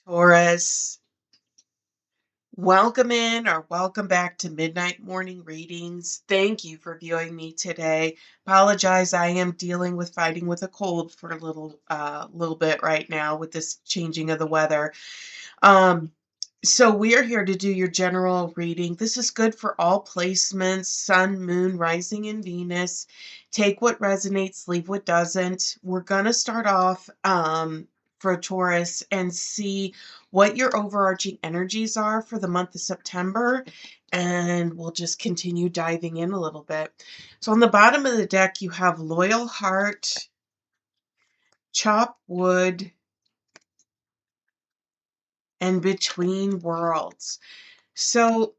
Taurus, welcome in or welcome back to Midnight Morning Readings. Thank you for viewing me today. Apologize, I am dealing with fighting with a cold for a little bit right now with this changing of the weather. Um, so we are here to do your general reading. This is good for all placements, Sun, Moon, Rising, and Venus. Take what resonates, leave what doesn't. We're going to start off for Taurus and see what your overarching energies are for the month of September. And we'll just continue diving in a little bit. So on the bottom of the deck, you have Loyal Heart, Chop Wood, and Between Worlds. So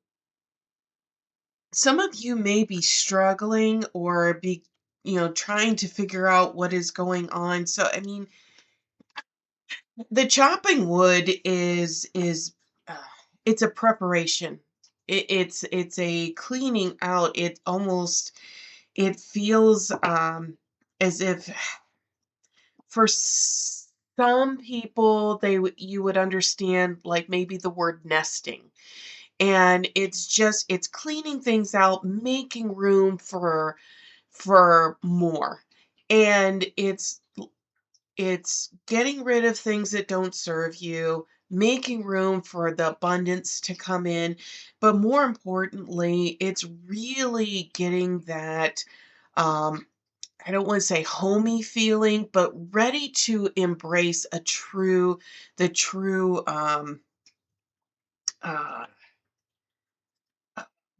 some of you may be struggling or be, trying to figure out what is going on. So, I mean, the chopping wood is uh, it's a preparation. It's a cleaning out. It feels as if for some people you would understand like maybe the word nesting, and it's cleaning things out, making room for more. And it's getting rid of things that don't serve you, making room for the abundance to come in, but more importantly, it's really getting that I don't want to say homey feeling, but ready to embrace the true uh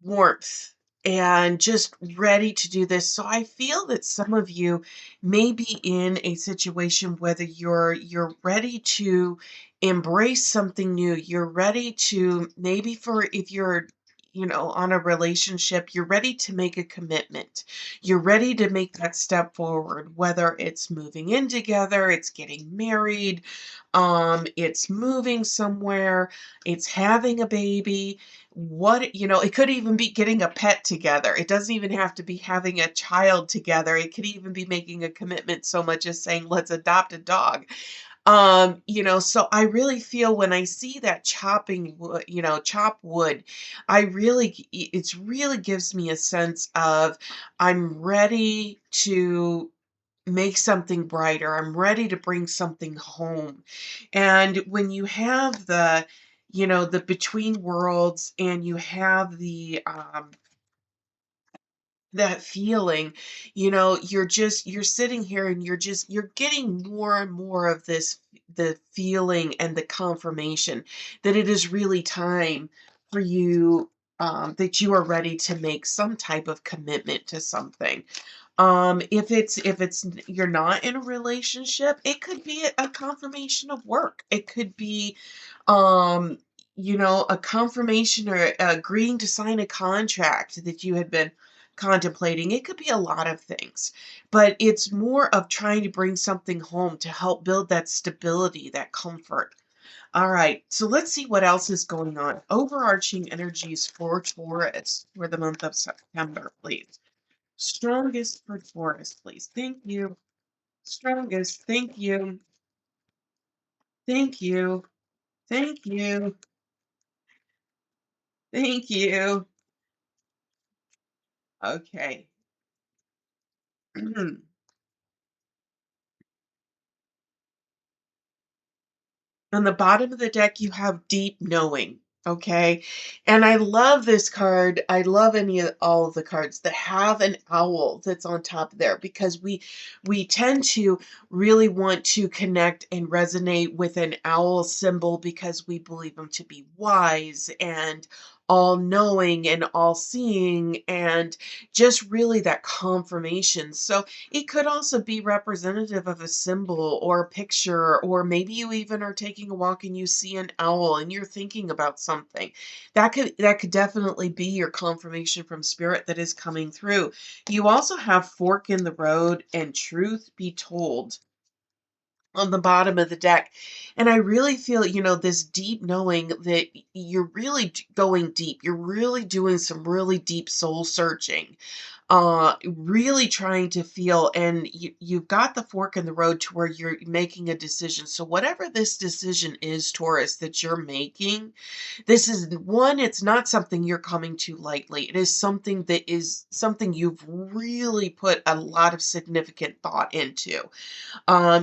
warmth, and just ready to do this. So I feel that some of you may be in a situation whether you're ready to embrace something new. You're ready to, maybe for if you're on a relationship, you're ready to make a commitment. You're ready to make that step forward, whether it's moving in together, it's getting married, it's moving somewhere, it's having a baby. It could even be getting a pet together. It doesn't even have to be having a child together. It could even be making a commitment, so much as saying, let's adopt a dog. So I really feel when I see that chopping wood, chop wood, it's really gives me a sense of I'm ready to make something brighter. I'm ready to bring something home. And when you have the between worlds, and you have that feeling, you're sitting here and you're getting more and more of the feeling and the confirmation that it is really time for you, that you are ready to make some type of commitment to something. If it's you're not in a relationship, it could be a confirmation of work. It could be, um, a confirmation or agreeing to sign a contract that you had been contemplating. It could be a lot of things, but it's more of trying to bring something home to help build that stability, that comfort. All right, so let's see what else is going on. Overarching energies for Taurus for the month of September, please. Strongest for Taurus, please. Thank you. Strongest. Thank you. Thank you. Thank you. Thank you. Okay. On the bottom of the deck, you have deep knowing. Okay. And I love this card. I love all of the cards that have an owl that's on top there, because we tend to really want to connect and resonate with an owl symbol because we believe them to be wise and all knowing and all seeing, and just really that confirmation. So it could also be representative of a symbol or a picture, or maybe you even are taking a walk and you see an owl and you're thinking about something. That could definitely be your confirmation from spirit that is coming through. You also have fork in the road and truth be told on the bottom of the deck. And I really feel, this deep knowing that you're really going deep. You're really doing some really deep soul searching. really trying to feel, and you've got the fork in the road to where you're making a decision. So whatever this decision is, Taurus, that you're making, this is one, it's not something you're coming to lightly. It is something that is something you've really put a lot of significant thought into.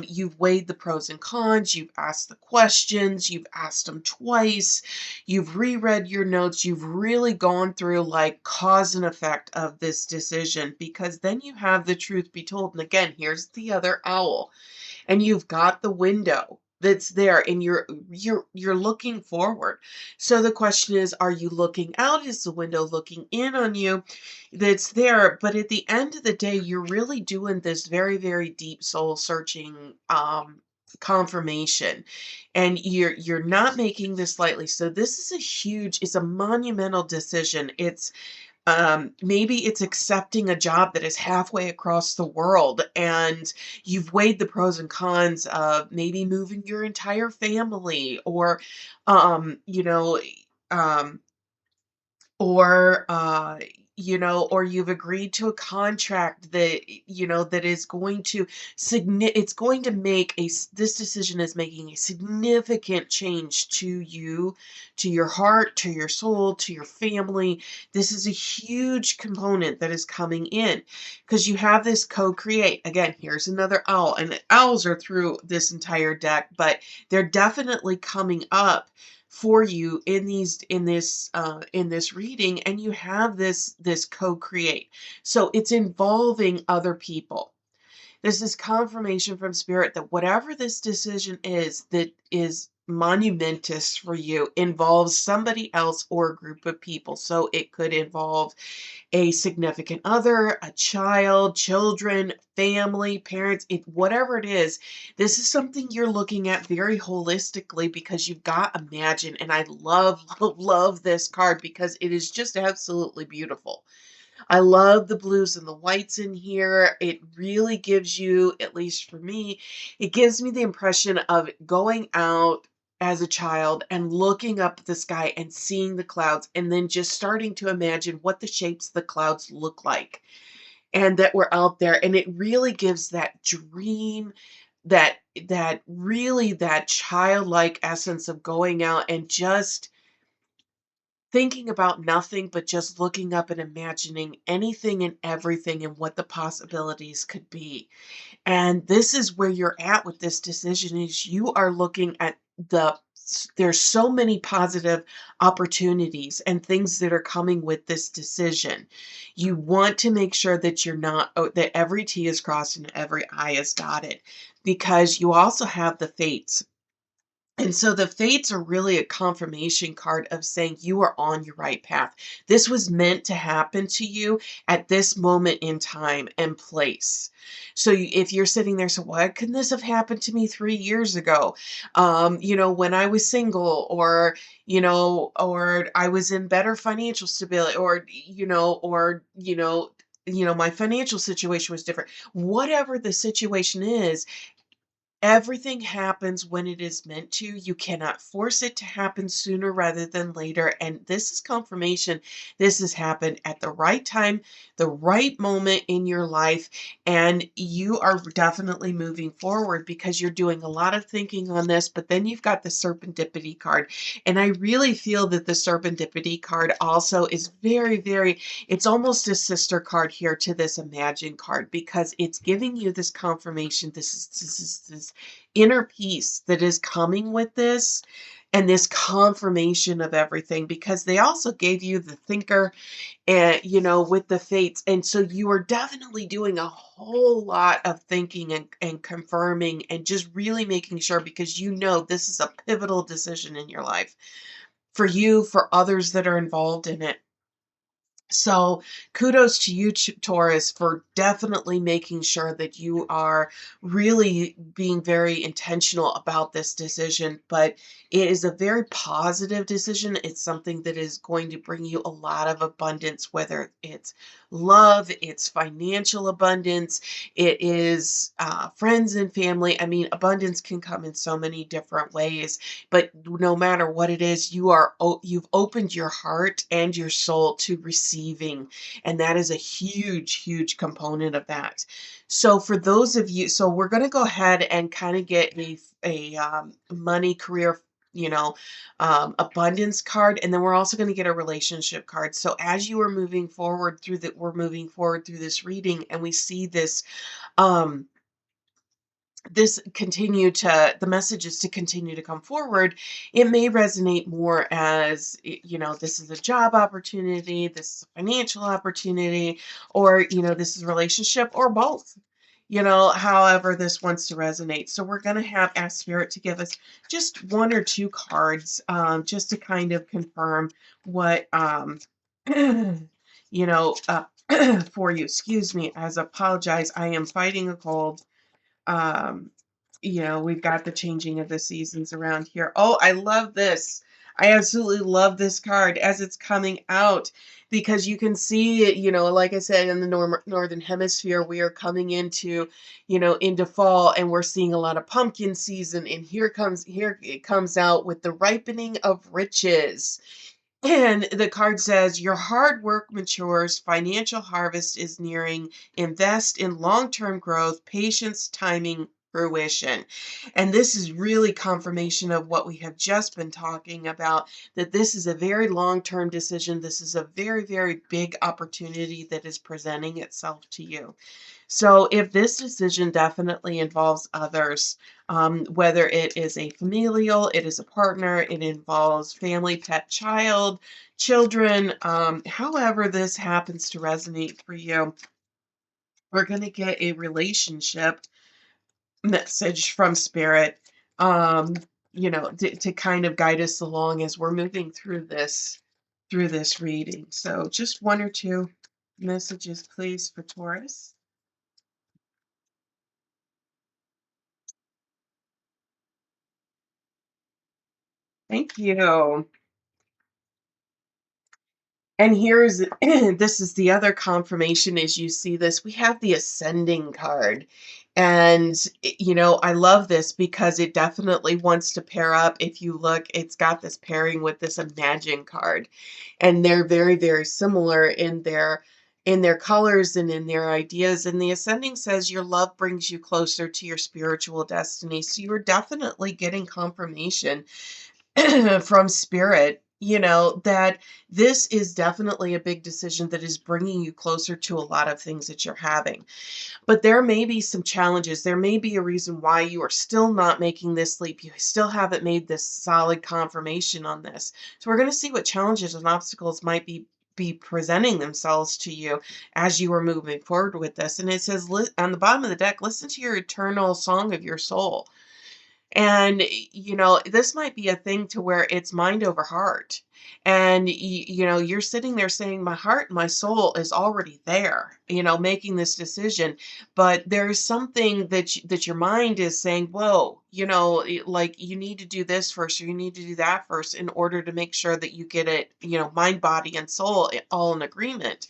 You've weighed the pros and cons, you've asked the questions, you've asked them twice, you've reread your notes, you've really gone through like cause and effect of this decision, because then you have the truth be told. And again, here's the other owl, and you've got the window that's there, and you're looking forward. So the question is, are you looking out? Is the window looking in on you? That's there. But at the end of the day, you're really doing this very, very deep soul searching confirmation, and you're not making this lightly. So this is a huge, it's a monumental decision. It's maybe it's accepting a job that is halfway across the world, and you've weighed the pros and cons of maybe moving your entire family, or, you know, um, or or you've agreed to a contract that that is going to it's going to make this decision is making a significant change to you, to your heart, to your soul, to your family. This is a huge component that is coming in, because you have this co-create. Again, here's another owl, and owls are through this entire deck, but they're definitely coming up for you in this reading. And you have this co-create, so it's involving other people. This is confirmation from spirit that whatever this decision is that is monumentous for you involves somebody else or a group of people. So it could involve a significant other, a child, children, family, parents, whatever it is. This is something you're looking at very holistically, because you've got imagine. And I love, love, love this card because it is just absolutely beautiful. I love the blues and the whites in here. It really gives you, at least for me, it gives me the impression of going out as a child and looking up at the sky and seeing the clouds, and then just starting to imagine what the shapes of the clouds look like, and that we're out there. And it really gives that dream, that really that childlike essence of going out and just thinking about nothing but just looking up and imagining anything and everything and what the possibilities could be. And this is where you're at with this decision, is you are looking at there's so many positive opportunities and things that are coming with this decision. You want to make sure that you're not, that every T is crossed and every I is dotted, because you also have the fates. And so the fates are really a confirmation card of saying you are on your right path. This was meant to happen to you at this moment in time and place. So if you're sitting there, so why couldn't this have happened to me 3 years ago? When I was single, or, or I was in better financial stability, or my financial situation was different. Whatever the situation is, everything happens when it is meant to. You cannot force it to happen sooner rather than later. And this is confirmation. This has happened at the right time, the right moment in your life. And you are definitely moving forward because you're doing a lot of thinking on this. But then you've got the serendipity card. And I really feel that the serendipity card also is very, very, it's almost a sister card here to this imagine card, because it's giving you this confirmation. This inner peace that is coming with this, and this confirmation of everything, because they also gave you the thinker, and with the fates. And so you are definitely doing a whole lot of thinking and confirming and just really making sure, because this is a pivotal decision in your life, for you, for others that are involved in it. So kudos to you, Taurus, for definitely making sure that you are really being very intentional about this decision. But it is a very positive decision. It's something that is going to bring you a lot of abundance, whether it's love, it's financial abundance, it is friends and family. I mean, abundance can come in so many different ways. But no matter what it is, you've opened your heart and your soul to receive receiving. And that is a huge, huge component of that. So for those of you, so we're going to go ahead and kind of get a money, career, abundance card, and then we're also going to get a relationship card. So as you are moving forward through that, we're moving forward through this reading, and we see um, this continue to the messages to continue to come forward. It may resonate more as, this is a job opportunity, this is a financial opportunity, or this is a relationship, or both, however this wants to resonate. So we're going to ask Spirit to give us just one or two cards, just to kind of confirm what for you. Excuse me, as apologize, I am fighting a cold. um we've got the changing of the seasons around here. Oh, I love this. I absolutely love this card as it's coming out, because you can see it, like I said, in the northern hemisphere, we are coming into fall, and we're seeing a lot of pumpkin season, and here it comes out with the ripening of riches. And the card says, your hard work matures, financial harvest is nearing, invest in long-term growth, patience, timing, fruition. And this is really confirmation of what we have just been talking about, that this is a very long-term decision. This is a very, very big opportunity that is presenting itself to you. So if this decision definitely involves others, whether it is a familial, it is a partner, it involves family, pet, child, children, however this happens to resonate for you, we're going to get a relationship message from Spirit, to kind of guide us along as we're moving through this reading. So just one or two messages, please, for Taurus. Thank you. And here's this is the other confirmation as you see this. We have the ascending card. And I love this because it definitely wants to pair up. If you look, it's got this pairing with this Imagine card. And they're very, very similar in their colors and in their ideas. And the ascending says your love brings you closer to your spiritual destiny. So you're definitely getting confirmation from Spirit, that this is definitely a big decision that is bringing you closer to a lot of things that you're having. But there may be some challenges. There may be a reason why you are still not making this leap. You still haven't made this solid confirmation on this. So we're going to see what challenges and obstacles might be presenting themselves to you as you are moving forward with this. And it says on the bottom of the deck, listen to your eternal song of your soul. And, this might be a thing to where it's mind over heart. And, you're sitting there saying, my heart and my soul is already there, making this decision. But there's something that your mind is saying, whoa, like you need to do this first, or you need to do that first in order to make sure that you get it, mind, body, and soul all in agreement.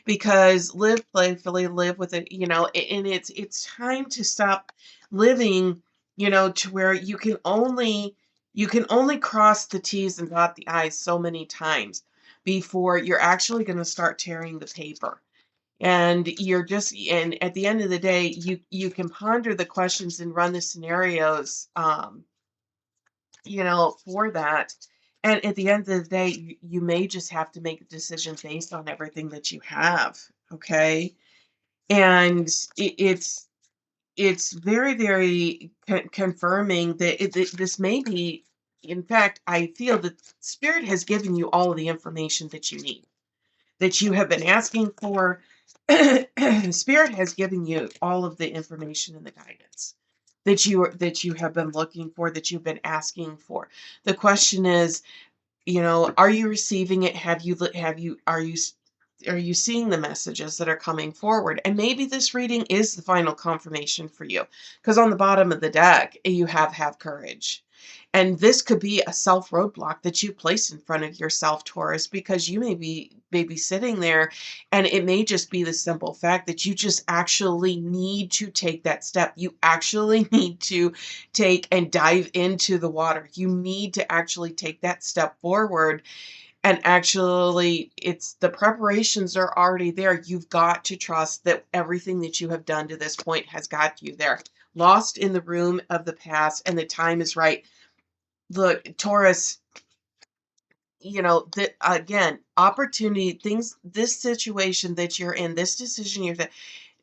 Because live playfully, live with it, and it's time to stop living, to where you can only cross the T's and dot the I's so many times before you're actually going to start tearing the paper. And and at the end of the day, you can ponder the questions and run the scenarios, for that. And at the end of the day, you may just have to make a decision based on everything that you have. Okay. And it's very, very confirming that this may be, in fact, I feel that Spirit has given you all of the information that you need, that you have been asking for. Spirit has given you all of the information and the guidance that you have been looking for, that you've been asking for. The question is, are you receiving it? Are you seeing the messages that are coming forward? And maybe this reading is the final confirmation for you, because on the bottom of the deck you have courage. And this could be a self roadblock that you place in front of yourself, Taurus, because you may be sitting there, and it may just be the simple fact that you just actually need to take that step. You actually need to take and dive into the water. You need to actually take that step forward. And actually, it's the preparations are already there. You've got to trust that everything that you have done to this point has got you there. Lost in the room of the past, and the time is right. Look, Taurus, again, opportunity, things, this situation that you're in, this decision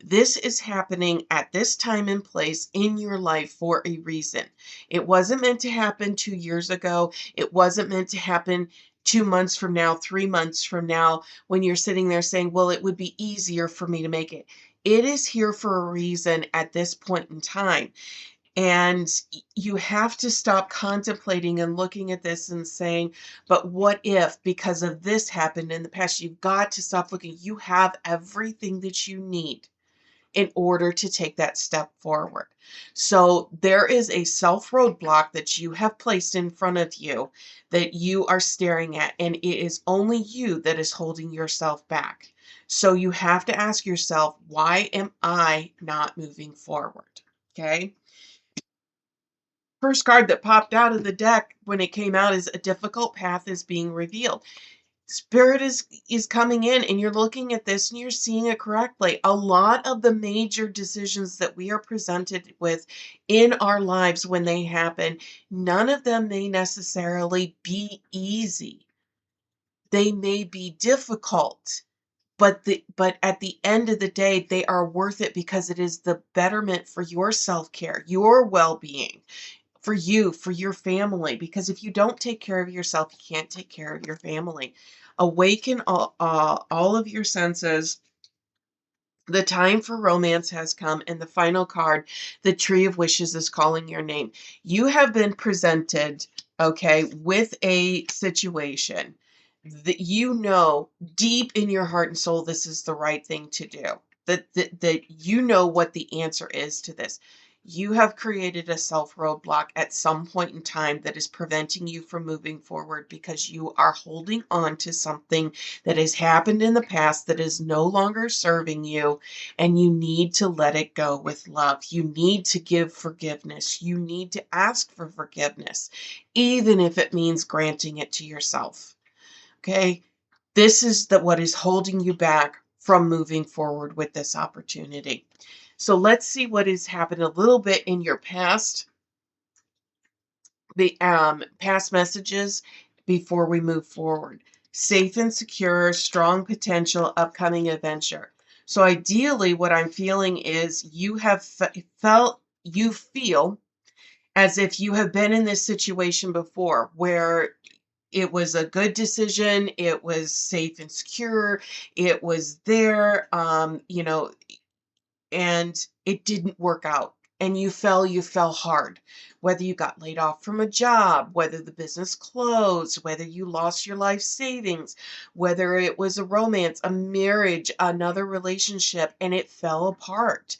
this is happening at this time and place in your life for a reason. It wasn't meant to happen 2 years ago. It wasn't meant to happen 2 months from now, 3 months from now, when you're sitting there saying, well, it would be easier for me to make it. It is here for a reason at this point in time. And you have to stop contemplating and looking at this and saying, but what if because of this happened in the past? You've got to stop looking. You have everything that you need in order to take that step forward. So there is a self roadblock that you have placed in front of you that you are staring at, and it is only you that is holding yourself back. So you have to ask yourself, why am I not moving forward? Okay. First card that popped out of the deck when it came out is a difficult path is being revealed. Spirit is coming in, and you're looking at this and you're seeing it correctly. A lot of the major decisions that we are presented with in our lives when they happen, none of them may necessarily be easy. They may be difficult, but at the end of the day, they are worth it because it is the betterment for your self-care, your well-being, for you, for your family, because if you don't take care of yourself, you can't take care of your family. Awaken all of your senses. The time for romance has come, and the final card, the Tree of Wishes, is calling your name. You have been presented, okay, with a situation that you know deep in your heart and soul this is the right thing to do. That you know what the answer is to this. You have created a self roadblock at some point in time that is preventing you from moving forward because you are holding on to something that has happened in the past that is no longer serving you, and you need to let it go with love. You need to give forgiveness. You need to ask for forgiveness, even if it means granting it to yourself. Okay? This is what is holding you back from moving forward with this opportunity. So let's see what has happened a little bit in your past, the past messages before we move forward. Safe and secure, strong potential, upcoming adventure. So ideally, what I'm feeling is you have you feel as if you have been in this situation before where it was a good decision, it was safe and secure, it was there, and it didn't work out. And you fell hard. Whether you got laid off from a job, whether the business closed, whether you lost your life savings, whether it was a romance, a marriage, another relationship, and it fell apart.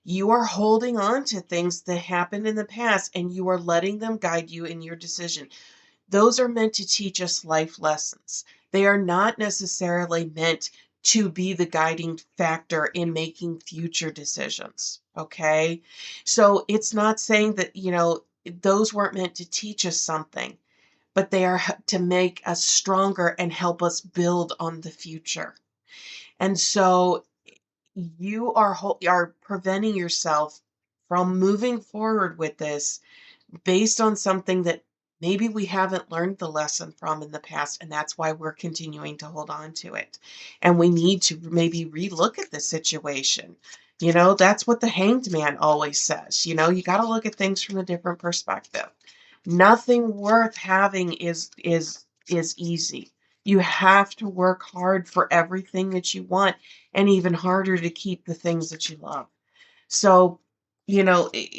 You are holding on to things that happened in the past, and you are letting them guide you in your decision. Those are meant to teach us life lessons. They are not necessarily meant to be the guiding factor in making future decisions. Okay. So it's not saying that, those weren't meant to teach us something, but they are to make us stronger and help us build on the future. And so you are preventing yourself from moving forward with this based on something that maybe we haven't learned the lesson from in the past, and that's why we're continuing to hold on to it. And we need to maybe relook at the situation. That's what the hanged man always says. You got to look at things from a different perspective. Nothing worth having is easy. You have to work hard for everything that you want, and even harder to keep the things that you love. So,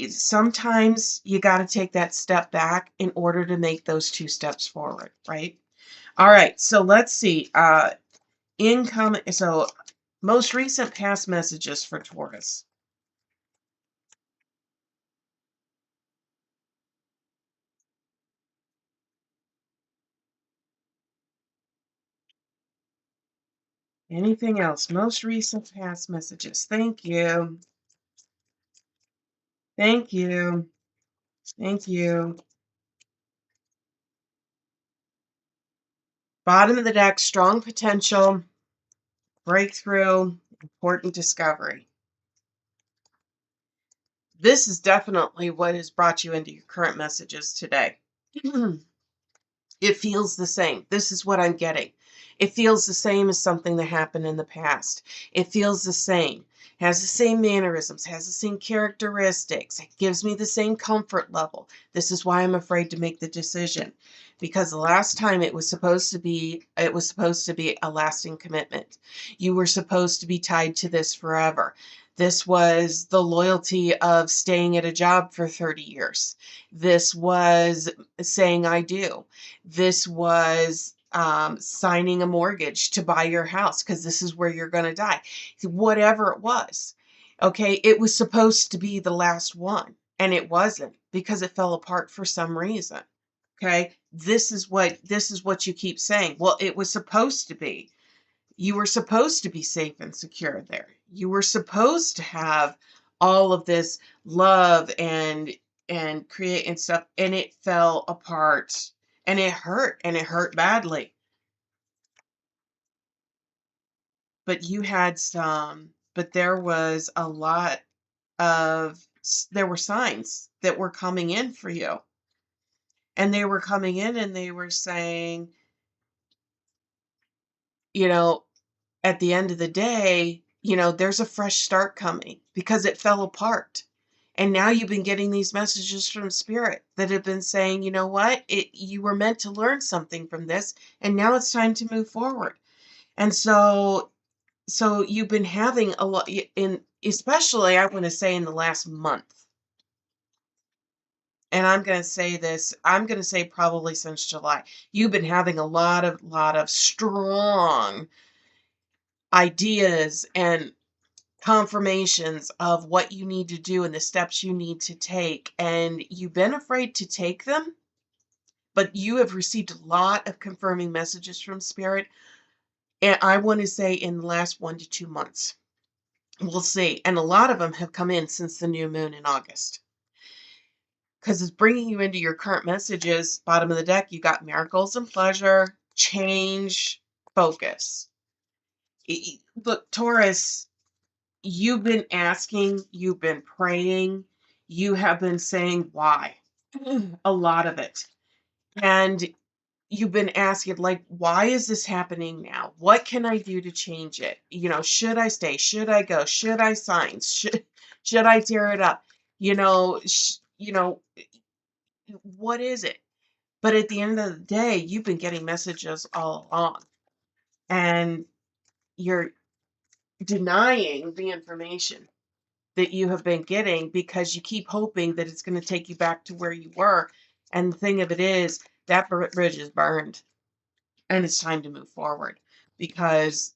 sometimes you got to take that step back in order to make those two steps forward, right? All right, so let's see. Income. So, most recent past messages for Taurus. Anything else? Most recent past messages. Thank you. Thank you. Thank you. Bottom of the deck, strong potential, breakthrough, important discovery. This is definitely what has brought you into your current messages today. It feels the same. This is what I'm getting. It feels the same as something that happened in the past. It feels the same. Has the same mannerisms, has the same characteristics. It gives me the same comfort level. This is why I'm afraid to make the decision. Because the last time it was supposed to be a lasting commitment. You were supposed to be tied to this forever. This was the loyalty of staying at a job for 30 years. This was saying I do. This was signing a mortgage to buy your house because this is where you're going to die. Whatever it was. Okay, it was supposed to be the last one, and it wasn't because it fell apart for some reason. Okay, this is what you keep saying. Well, it was supposed to be. You were supposed to be safe and secure there. You were supposed to have all of this love and create and stuff, and it fell apart, and it hurt badly. But you had some, but there was a lot there were signs that were coming in for you, and they were coming in and they were saying, you know, at the end of the day, there's a fresh start coming because it fell apart. And now you've been getting these messages from spirit that have been saying, you know what? You were meant to learn something from this, and now it's time to move forward. And so you've been having a lot in, especially I want to say in the last month. And I'm going to say probably since July. You've been having a lot of strong ideas and confirmations of what you need to do and the steps you need to take, and you've been afraid to take them, but you have received a lot of confirming messages from spirit, and I want to say in the last 1 to 2 months. We'll see. And a lot of them have come in since the new moon in August, because it's bringing you into your current messages. Bottom of the deck, you got miracles and pleasure, change, focus. Look, Taurus, you've been asking, you've been praying, you have been saying why. A lot of it. And you've been asking, like, why is this happening now? What can I do to change it? Should I stay? Should I go? Should I sign? Should I tear it up? What is it? But at the end of the day, you've been getting messages all along. And you're denying the information that you have been getting because you keep hoping that it's going to take you back to where you were. And the thing of it is, that bridge is burned and it's time to move forward, because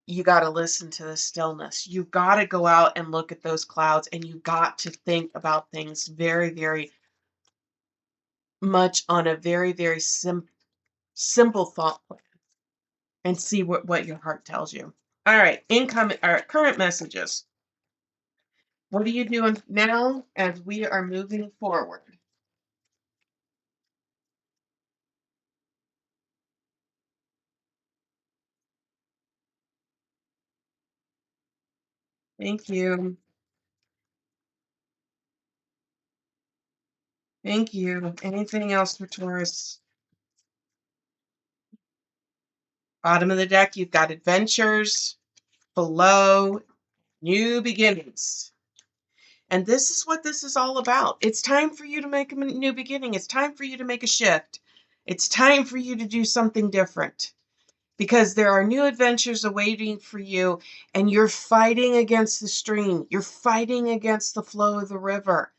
you got to listen to the stillness. You got to go out and look at those clouds, and you got to think about things very, very much on a very, very simple thought plan, and see what your heart tells you. All right, current messages. What are you doing now as we are moving forward? Thank you. Thank you. Anything else for Taurus? Bottom of the deck, you've got adventures. Below, new beginnings. And this is what this is all about. It's time for you to make a new beginning. It's time for you to make a shift. It's time for you to do something different, because there are new adventures awaiting for you, and you're fighting against the stream. You're fighting against the flow of the river.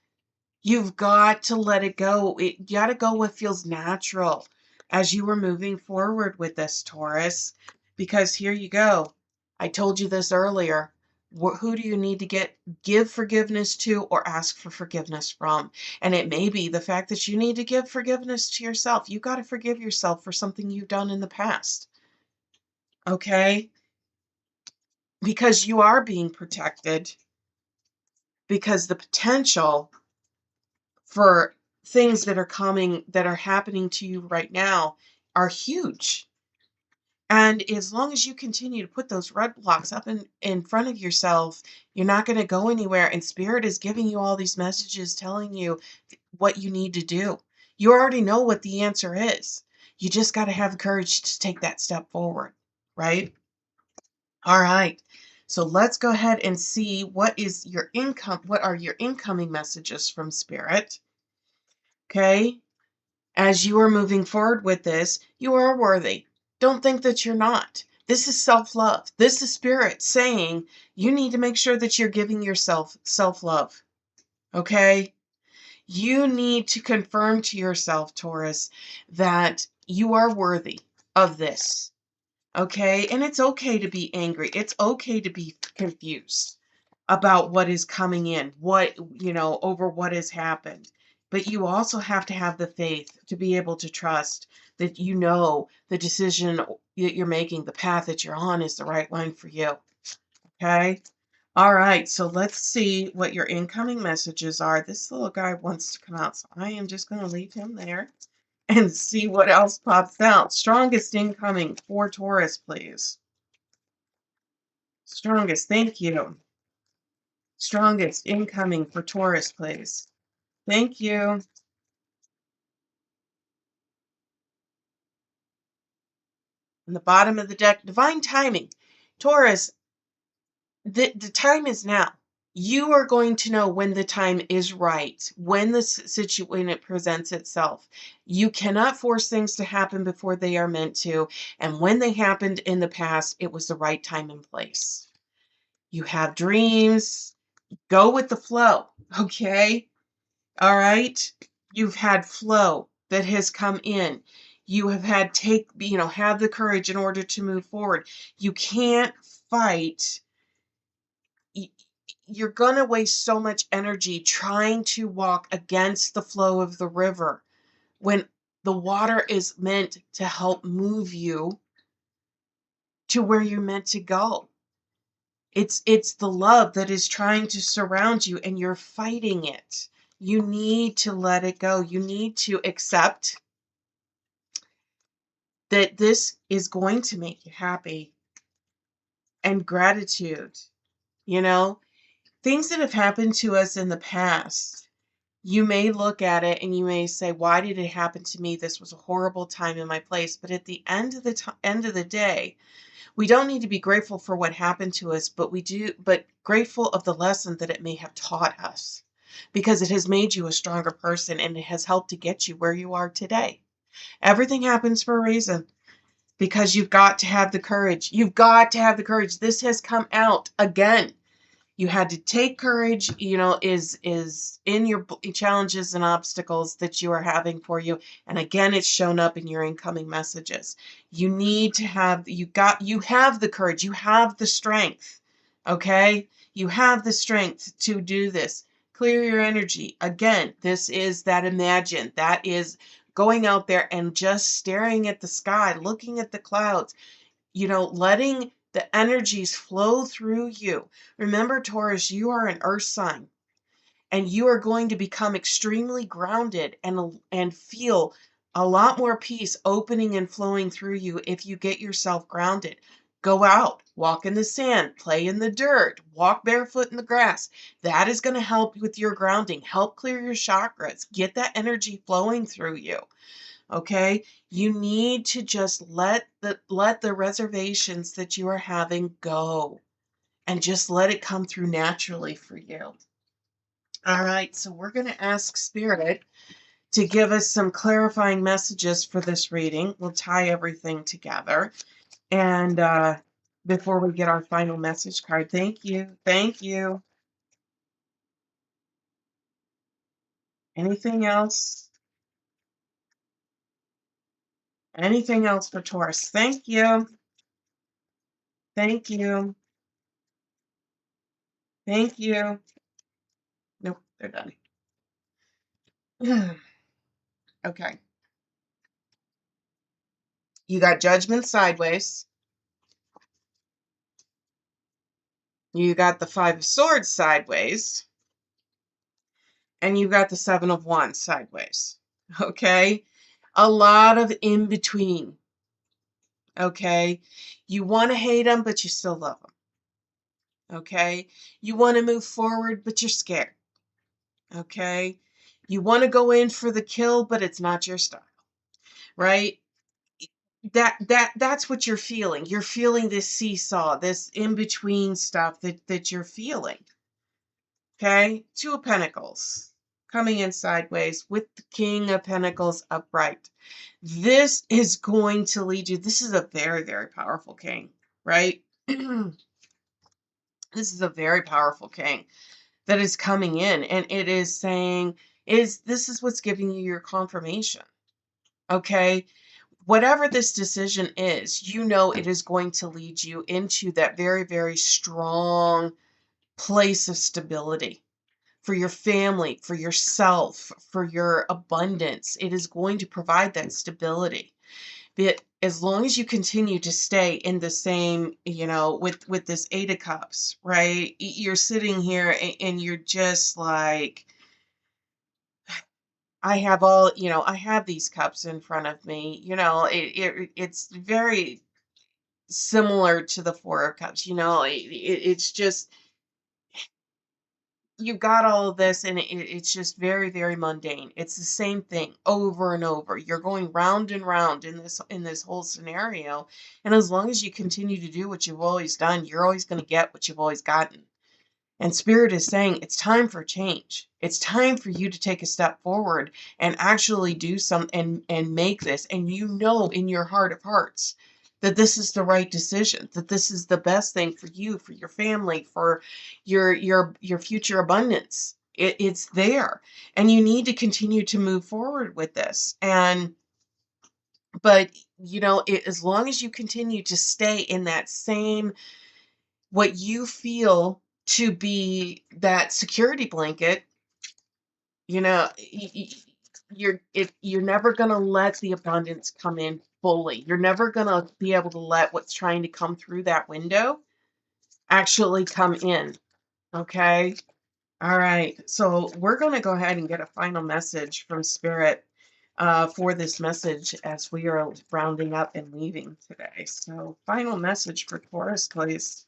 You've got to let it go. You got to go what feels natural as you were moving forward with this, Taurus. Because here you go. I told you this earlier. Who do you need to give forgiveness to or ask for forgiveness from? And it may be the fact that you need to give forgiveness to yourself. You got to forgive yourself for something you've done in the past. Okay? Because you are being protected, because the potential for things that are happening to you right now are huge. And as long as you continue to put those roadblocks up in front of yourself, you're not going to go anywhere. And Spirit is giving you all these messages telling you what you need to do. You already know what the answer is. You just got to have the courage to take that step forward, right? All right. So let's go ahead and see what are your incoming messages from Spirit. Okay? As you are moving forward with this, you are worthy. Don't think that you're not. This is self-love. This is Spirit saying you need to make sure that you're giving yourself self-love. Okay? You need to confirm to yourself, Taurus, that you are worthy of this. Okay? And it's okay to be angry. It's okay to be confused about what is coming in, over what has happened. But you also have to have the faith to be able to trust that the decision that you're making, the path that you're on is the right one for you. Okay? All right, so let's see what your incoming messages are. This little guy wants to come out, so I am just going to leave him there and see what else pops out. Strongest incoming for Taurus, please. Strongest, thank you. Strongest incoming for Taurus, please. Thank you. On the bottom of the deck, divine timing. Taurus, the time is now. You are going to know when the time is right, when when it presents itself. You cannot force things to happen before they are meant to. And when they happened in the past, it was the right time and place. You have dreams. Go with the flow. Okay. All right. You've had flow that has come in. You have had have the courage in order to move forward. You can't fight. You're going to waste so much energy trying to walk against the flow of the river when the water is meant to help move you to where you're meant to go. It's the love that is trying to surround you and you're fighting it. You need to let it go. You need to accept that this is going to make you happy, and gratitude. You know, things that have happened to us in the past, you may look at it and you may say, why did it happen to me? This was a horrible time in my place. But at the end of the day, we don't need to be grateful for what happened to us, but grateful of the lesson that it may have taught us, because it has made you a stronger person and it has helped to get you where you are today. Everything happens for a reason. Because you've got to have the courage. You've got to have the courage. This has come out again. You had to take courage, is in your challenges and obstacles that you are having for you. And again, it's shown up in your incoming messages. You need to you have the courage. You have the strength. Okay? You have the strength to do this. Clear your energy. Again, this is that imagine. That is going out there and just staring at the sky, looking at the clouds, letting the energies flow through you. Remember, Taurus, you are an earth sign and you are going to become extremely grounded and feel a lot more peace opening and flowing through you if you get yourself grounded. Go out, walk in the sand, play in the dirt, walk barefoot in the grass. That is going to help with your grounding, help clear your chakras, get that energy flowing through you. Okay? You need to just let the reservations that you are having go and just let it come through naturally for you. All right, so we're going to ask Spirit to give us some clarifying messages for this reading. We'll tie everything together. And before we get our final message card, thank you. Thank you. Anything else? Anything else for Taurus? Thank you. Thank you. Thank you. Nope, they're done. Okay. You got Judgment sideways. You got the Five of Swords sideways. And you got the Seven of Wands sideways. Okay? A lot of in between. Okay. You want to hate them, but you still love them. Okay. You want to move forward, but you're scared. Okay. You want to go in for the kill, but it's not your style. Right. That's what you're feeling. You're feeling this seesaw, this in between stuff that you're feeling. Okay? Two of Pentacles coming in sideways with the King of Pentacles upright. This is going to lead you. This is a very, very powerful king, right? This is a very powerful king that is coming in, and it is saying, this is what's giving you your confirmation. Okay? Whatever this decision is, you know it is going to lead you into that very, very strong place of stability for your family, for yourself, for your abundance. It is going to provide that stability. But as long as you continue to stay in the same, with this Eight of Cups, right? You're sitting here and you're just like, I have these cups in front of me. It's very similar to the Four of Cups. It's just, you got all of this, and it's just very, very mundane. It's the same thing over and over. You're going round and round in this whole scenario, and as long as you continue to do what you've always done, you're always going to get what you've always gotten. And Spirit is saying it's time for change. It's time for you to take a step forward and actually do some and make this. And you know in your heart of hearts that this is the right decision, that this is the best thing for you, for your family, for your future abundance. It's there. And you need to continue to move forward with this. But as long as you continue to stay in that same, what you feel to be that security blanket, you're never going to let the abundance come in fully. You're never going to be able to let what's trying to come through that window actually come in. Okay? All right. So we're going to go ahead and get a final message from Spirit for this message as we are rounding up and leaving today. So final message for Taurus, please.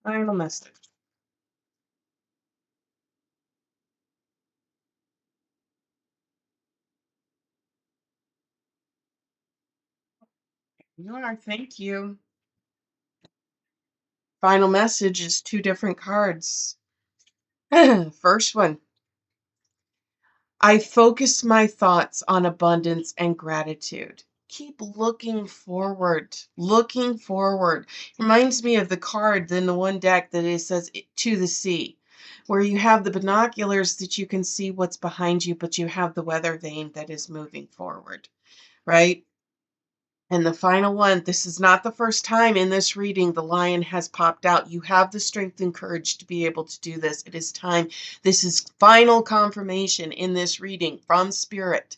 Final message. You are. Thank you. Final message is two different cards. First one, I focus my thoughts on abundance and gratitude. Keep looking forward. Looking forward. Reminds me of the card in the one deck that it says to the sea, where you have the binoculars that you can see what's behind you, but you have the weather vane that is moving forward, right? And the final one, this is not the first time in this reading the lion has popped out. You have the strength and courage to be able to do this. It is time. This is final confirmation in this reading from Spirit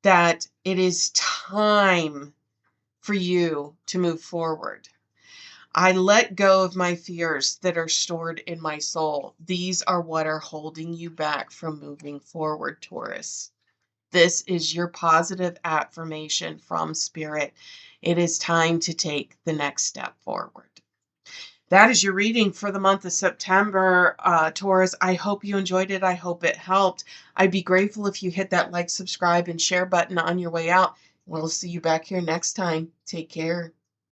that it is time for you to move forward. I let go of my fears that are stored in my soul. These are what are holding you back from moving forward, Taurus. This is your positive affirmation from Spirit. It is time to take the next step forward. That is your reading for the month of September, Taurus. I hope you enjoyed it. I hope it helped. I'd be grateful if you hit that like, subscribe, and share button on your way out. We'll see you back here next time. Take care.